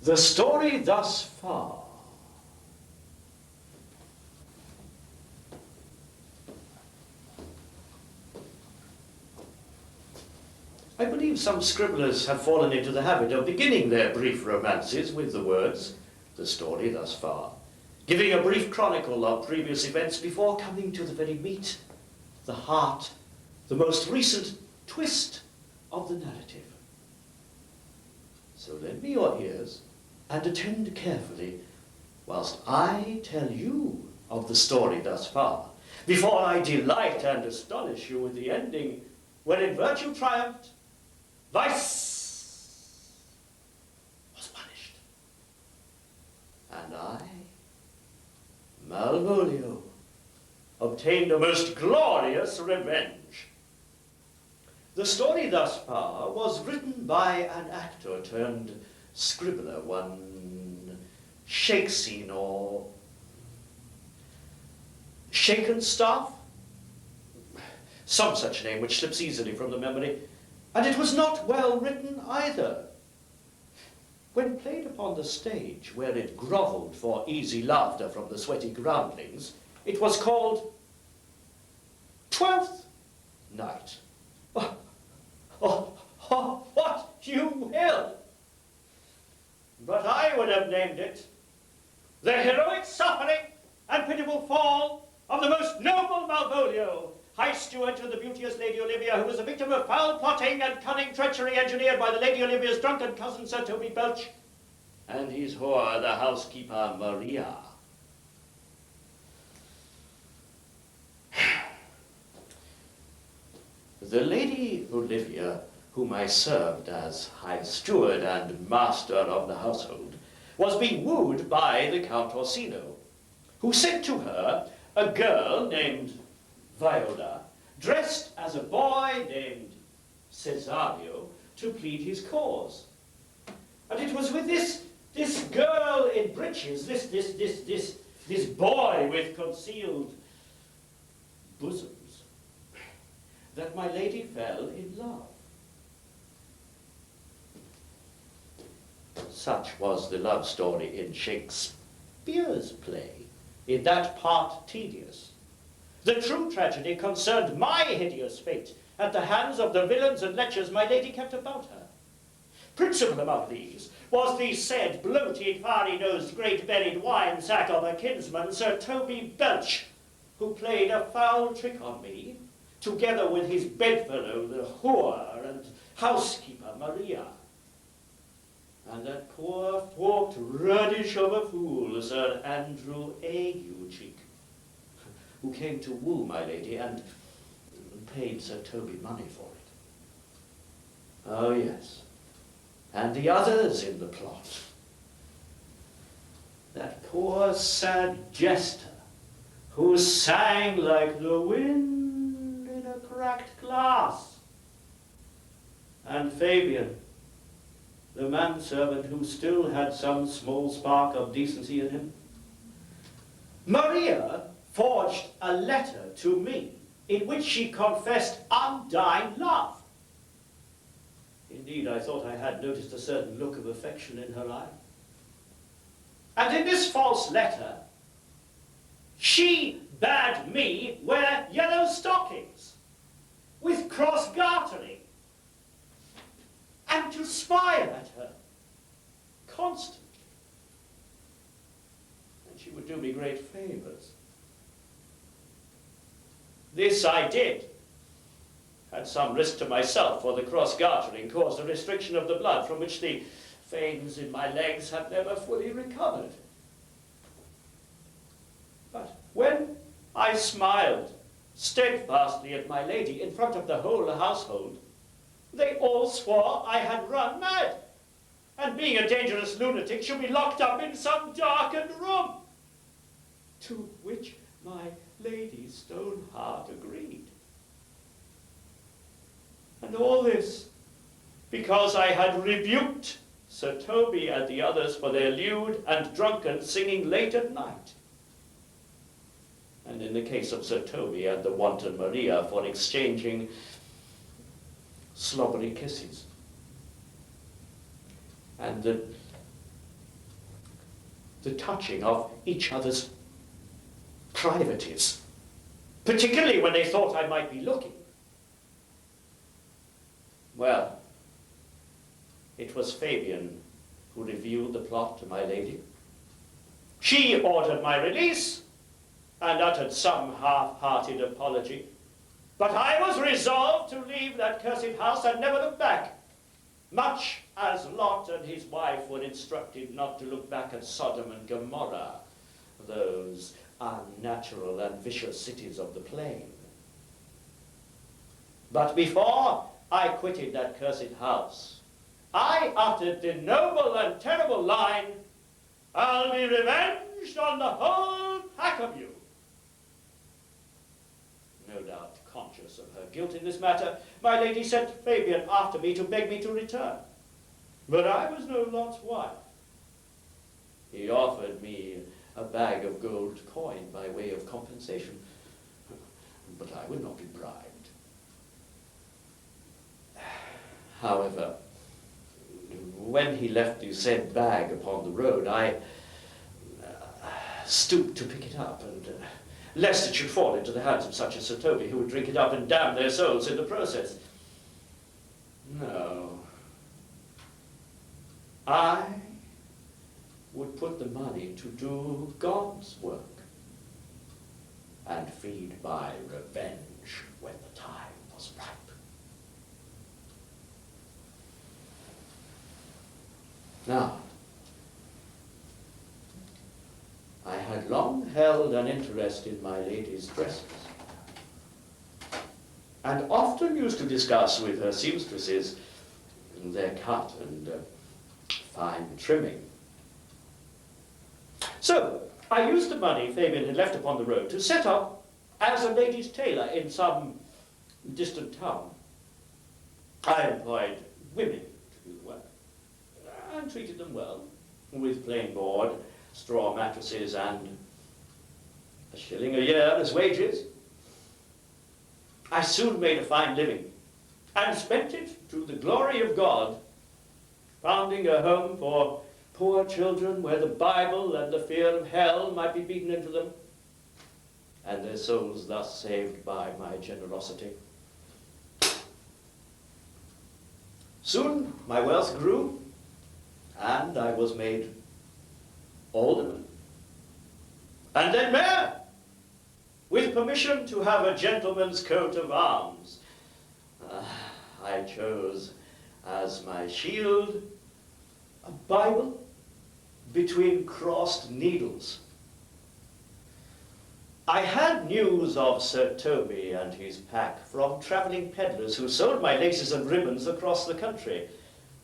The story thus far. I believe some scribblers have fallen into the habit of beginning their brief romances with the words, the story thus far, giving a brief chronicle of previous events before coming to the very meat, the heart, the most recent twist of the narrative. So lend me your ears and attend carefully whilst I tell you of the story thus far, before I delight and astonish you with the ending, wherein virtue triumphed, vice was punished, and I, Malvolio, obtained a most glorious revenge. The story thus far was written by an actor turned scribbler, one Shakespeare or Shakenstaff, some such name which slips easily from the memory, and it was not well written either. When played upon the stage, where it grovelled for easy laughter from the sweaty groundlings, it was called Twelfth Night. What you will! But I would have named it The Heroic Suffering and Pitiful Fall of the Most Noble Malvolio, High Steward to the beauteous Lady Olivia, who was the victim of foul plotting and cunning treachery engineered by the Lady Olivia's drunken cousin, Sir Toby Belch, and his whore, the housekeeper, Maria. The Lady Olivia, whom I served as High Steward and Master of the household, was being wooed by the Count Orsino, who sent to her a girl named Viola, dressed as a boy named Cesario, to plead his cause. And it was with this girl in breeches, this boy with concealed bosoms, that my lady fell in love. Such was the love story in Shakespeare's play, in that part tedious. The true tragedy concerned my hideous fate at the hands of the villains and lechers my lady kept about her. Principal among these was the said bloated, fiery-nosed, great-bellied wine-sack of a kinsman, Sir Toby Belch, who played a foul trick on me, together with his bedfellow, the whore and housekeeper, Maria. And that poor forked radish of a fool, Sir Andrew Ague-cheek, who came to woo my lady and paid Sir Toby money for it. Oh, yes. And the others in the plot. That poor sad jester who sang like the wind in a cracked glass. And Fabian, the manservant who still had some small spark of decency in him. Maria forged a letter to me in which she confessed undying love. Indeed, I thought I had noticed a certain look of affection in her eye. And in this false letter, she bade me wear yellow stockings with cross gartering and to smile at her constantly. And she would do me great favors. This I did, at some risk to myself, for the cross-gartering caused a restriction of the blood from which the veins in my legs have never fully recovered. But when I smiled steadfastly at my lady in front of the whole household, they all swore I had run mad, and being a dangerous lunatic should be locked up in some darkened room, to which my lady's stone heart agreed. And all this because I had rebuked Sir Toby and the others for their lewd and drunken singing late at night. And in the case of Sir Toby and the wanton Maria, for exchanging slobbery kisses. And the touching of each other's privates, particularly when they thought I might be looking. Well, it was Fabian who revealed the plot to my lady. She ordered my release and uttered some half-hearted apology. But I was resolved to leave that cursed house and never look back, much as Lot and his wife were instructed not to look back at Sodom and Gomorrah, those unnatural and vicious cities of the plain. But before I quitted that cursed house, I uttered the noble and terrible line, "I'll be revenged on the whole pack of you." No doubt conscious of her guilt in this matter, my lady sent Fabian after me to beg me to return. But I was no Lot's wife. He offered me a bag of gold coin by way of compensation, but I would not be bribed. However, when he left the said bag upon the road, I stooped to pick it up, and lest it should fall into the hands of such as Sir Toby, who would drink it up and damn their souls in the process. No. I would put the money to do God's work and feed my revenge when the time was ripe. Now, I had long held an interest in my lady's dresses, and often used to discuss with her seamstresses their cut and fine trimming. So, I used the money Fabian had left upon the road to set up as a lady's tailor in some distant town. I employed women to do the work, and treated them well, with plain board, straw mattresses, and a shilling a year as wages. I soon made a fine living, and spent it to the glory of God, founding a home for poor children where the Bible and the fear of hell might be beaten into them, and their souls thus saved by my generosity. Soon my wealth grew, and I was made alderman, and then mayor, with permission to have a gentleman's coat of arms. I chose as my shield a Bible between crossed needles. I had news of Sir Toby and his pack from travelling peddlers who sold my laces and ribbons across the country.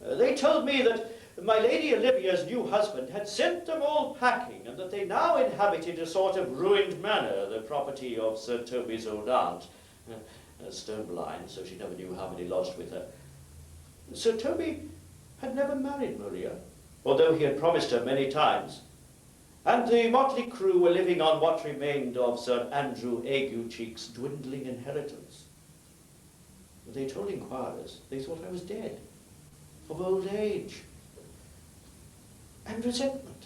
They told me that my Lady Olivia's new husband had sent them all packing, and that they now inhabited a sort of ruined manor, the property of Sir Toby's old aunt, stone blind, so she never knew how many lodged with her. Sir Toby had never married Maria, although he had promised her many times, and the motley crew were living on what remained of Sir Andrew Ague-Cheek's dwindling inheritance. They told inquirers they thought I was dead, of old age, and resentment.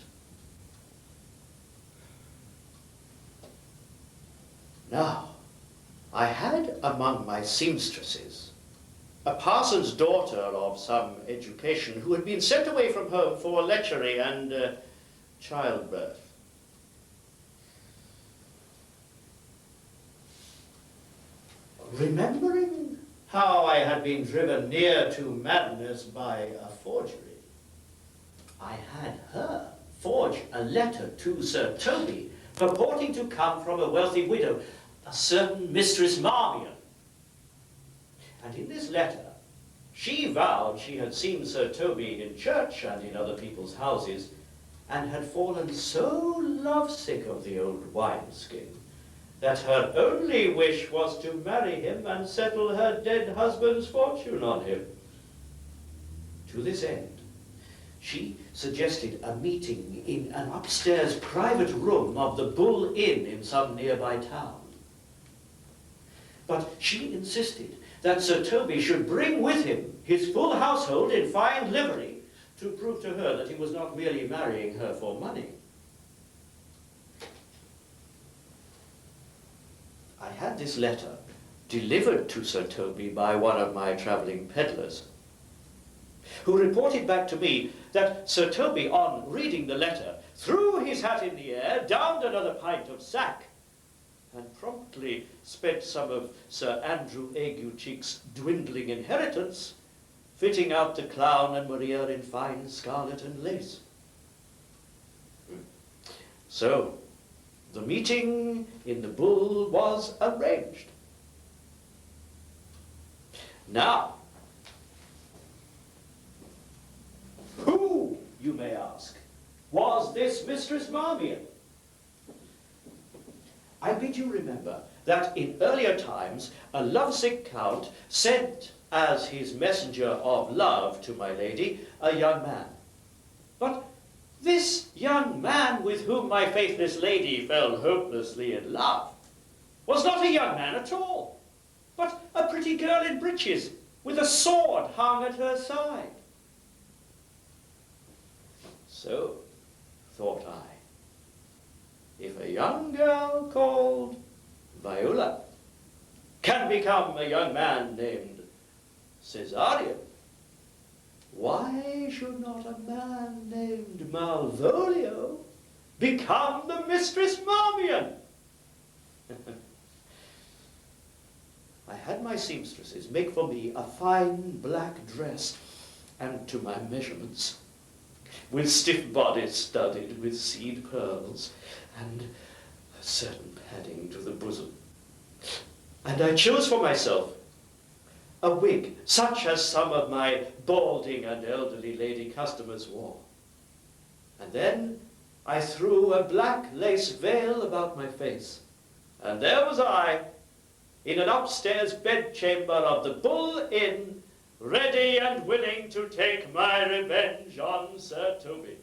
Now, I had among my seamstresses a parson's daughter of some education who had been sent away from home for lechery and childbirth. Remembering how I had been driven near to madness by a forgery, I had her forge a letter to Sir Toby purporting to come from a wealthy widow, a certain Mistress Marmion. And in this letter, she vowed she had seen Sir Toby in church and in other people's houses, and had fallen so lovesick of the old wineskin that her only wish was to marry him and settle her dead husband's fortune on him. To this end, she suggested a meeting in an upstairs private room of the Bull Inn in some nearby town. But she insisted that Sir Toby should bring with him his full household in fine livery to prove to her that he was not merely marrying her for money, had this letter delivered to Sir Toby by one of my travelling pedlars, who reported back to me that Sir Toby, on reading the letter, threw his hat in the air, downed another pint of sack, and promptly spent some of Sir Andrew Aguecheek's dwindling inheritance fitting out the clown and Maria in fine scarlet and lace. So, the meeting in the Bull was arranged. Now, who, you may ask, was this Mistress Marmion? I bid you remember that in earlier times a lovesick count sent as his messenger of love to my lady a young man. But this young man with whom my faithless lady fell hopelessly in love was not a young man at all, but a pretty girl in breeches with a sword hung at her side. So, thought I, if a young girl called Viola can become a young man named Caesarion, why should not a man named Malvolio become the Mistress Marmion? I had my seamstresses make for me a fine black dress, and to my measurements, with stiff bodice studded with seed pearls, and a certain padding to the bosom. And I chose for myself a wig, such as some of my balding and elderly lady customers wore. And then I threw a black lace veil about my face, and there was I, in an upstairs bedchamber of the Bull Inn, ready and willing to take my revenge on Sir Toby.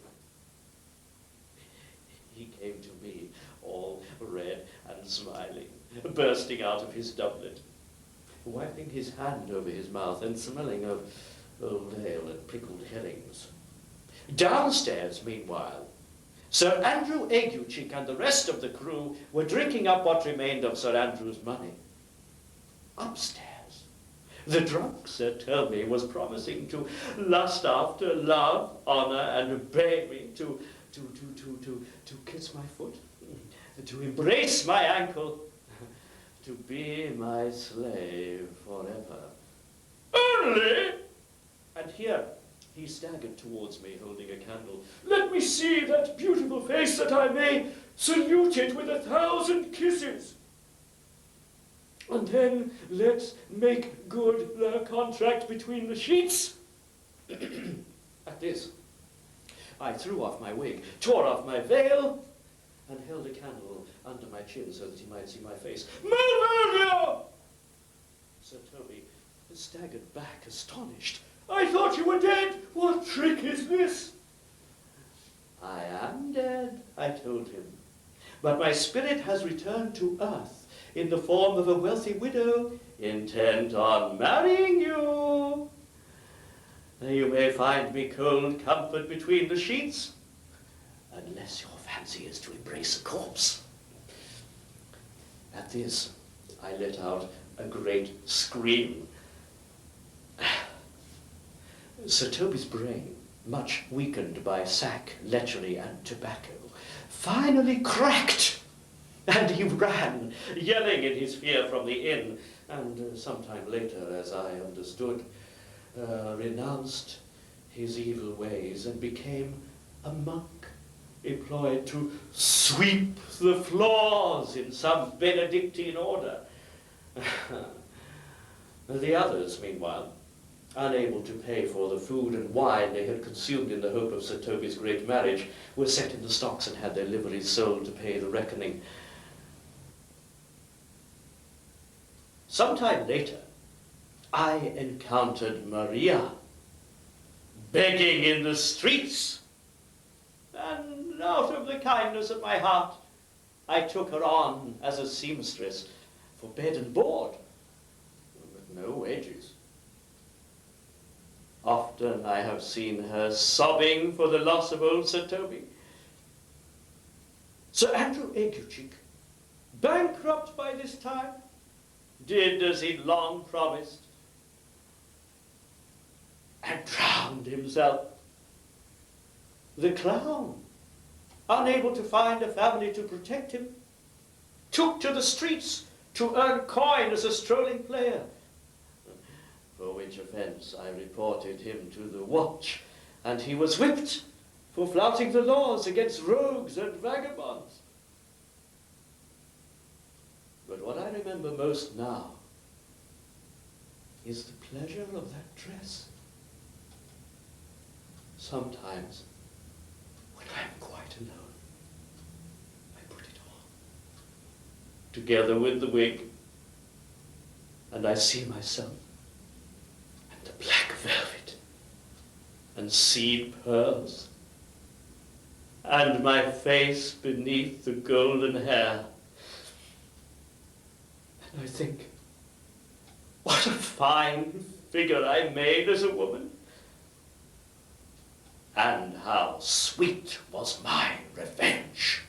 He came to me, all red and smiling, bursting out of his doublet, wiping his hand over his mouth and smelling of old ale and pickled herrings. Downstairs, meanwhile, Sir Andrew Aguecheek and the rest of the crew were drinking up what remained of Sir Andrew's money. Upstairs, the drunk Sir Toby was promising to lust after love, honor, and beg me to kiss my foot, to embrace my ankle, to be my slave forever. Only, and here he staggered towards me holding a candle, let me see that beautiful face that I may salute it with 1,000 kisses. And then let's make good the contract between the sheets. At this, I threw off my wig, tore off my veil, and held a candle under my chin so that he might see my face. Malvolio! Sir Toby staggered back, astonished. I thought you were dead. What trick is this? I am dead, I told him, but my spirit has returned to earth in the form of a wealthy widow intent on marrying you. You may find me cold comfort between the sheets, unless your fancy is to embrace a corpse. At this, I let out a great scream. Sir Toby's brain, much weakened by sack, lechery, and tobacco, finally cracked, and he ran, yelling in his fear from the inn, and sometime later, as I understood, renounced his evil ways and became a monk, employed to sweep the floors in some Benedictine order. The others, meanwhile, unable to pay for the food and wine they had consumed in the hope of Sir Toby's great marriage, were set in the stocks and had their liveries sold to pay the reckoning. Some time later, I encountered Maria, begging in the streets, and out of the kindness of my heart, I took her on as a seamstress for bed and board, with no wages. Often I have seen her sobbing for the loss of old Sir Toby. Sir Andrew Aguecheek bankrupt by this time, did as he'd long promised, and drowned himself. The clown, unable to find a family to protect him, took to the streets to earn coin as a strolling player, for which offense I reported him to the watch, and he was whipped for flouting the laws against rogues and vagabonds. But what I remember most now is the pleasure of that dress. Sometimes, when I am quite alone, I put it on, together with the wig, and I see myself, and the black velvet, and seed pearls, and my face beneath the golden hair. And I think, what a fine figure I made as a woman, and how sweet was my revenge.